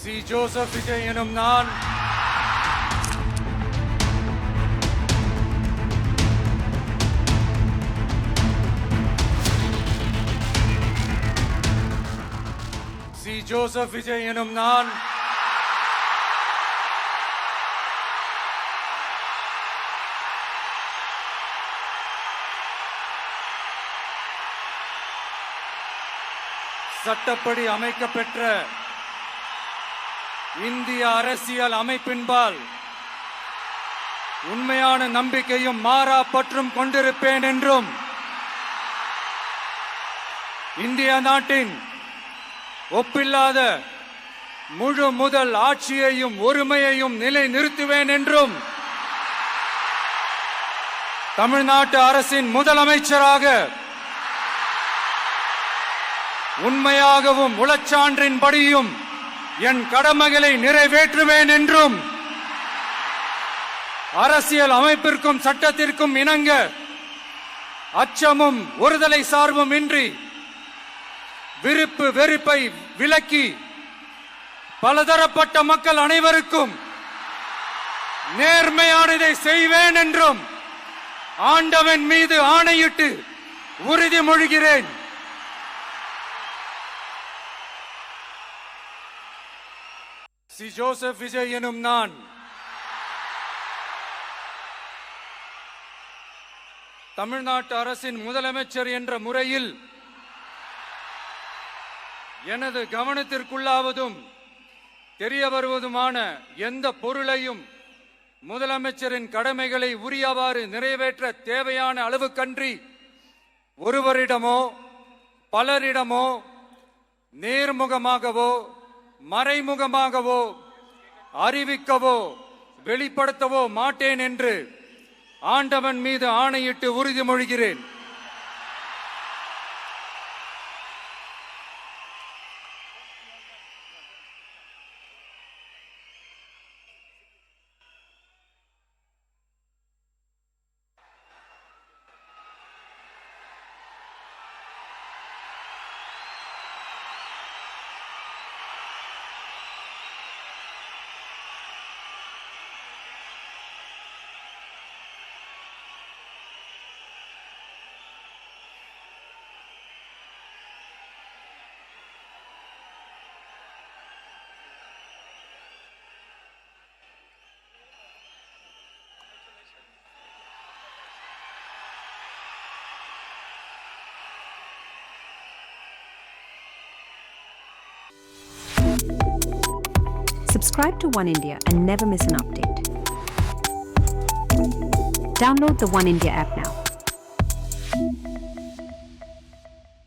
C Joseph Vijay எனும் நான் C Joseph Vijay எனும் நான் சட்டப்படி அமைக்கப்பெற்ற இந்திய அரசியல் அமைப்பின்பால் உண்மையான நம்பிக்கையும் மாறா பற்றும் கொண்டிருப்பேன் என்றும் இந்திய நாட்டின் ஒப்பில்லாத முழு முதல் ஆட்சியையும் ஒருமையையும் நிலை நிறுத்துவேன் என்றும் தமிழ்நாட்டு அரசின் முதலமைச்சராக உண்மையாகவும் உளச்சான்றின்படியும் என் கடமைகளை நிறைவேற்றுவேன் என்றும் அரசியல் அமைப்பிற்கும் சட்டத்திற்கும் இணங்க அச்சமும் ஒருதலை சார்பும் இன்றி விருப்பு வெறுப்பை விலக்கி பலதரப்பட்ட மக்கள் அனைவருக்கும் நேர்மையானதை செய்வேன் என்றும் ஆண்டவன் மீது ஆணையிட்டு உறுதிமொழிகிறேன். சி ஜோசப் விஜய் எனும் நான் தமிழ்நாட்டு அரசின் முதலமைச்சர் என்ற முறையில் எனது கவனத்திற்குள்ளாவதும் தெரிய வருவதுமான எந்த பொருளையும் முதலமைச்சரின் கடமைகளை உரியவாறு நிறைவேற்ற தேவையான அளவுக்கன்றி ஒருவரிடமோ பலரிடமோ நேர்முகமாகவோ மறைமுகமாகவோ அறிவிக்கவோ வெளிப்படுத்தவோ மாட்டேன் என்று ஆண்டவன் மீது ஆணையிட்டு உறுதிமொழிகிறேன். Subscribe to One India and never miss an update. Download the One India app now.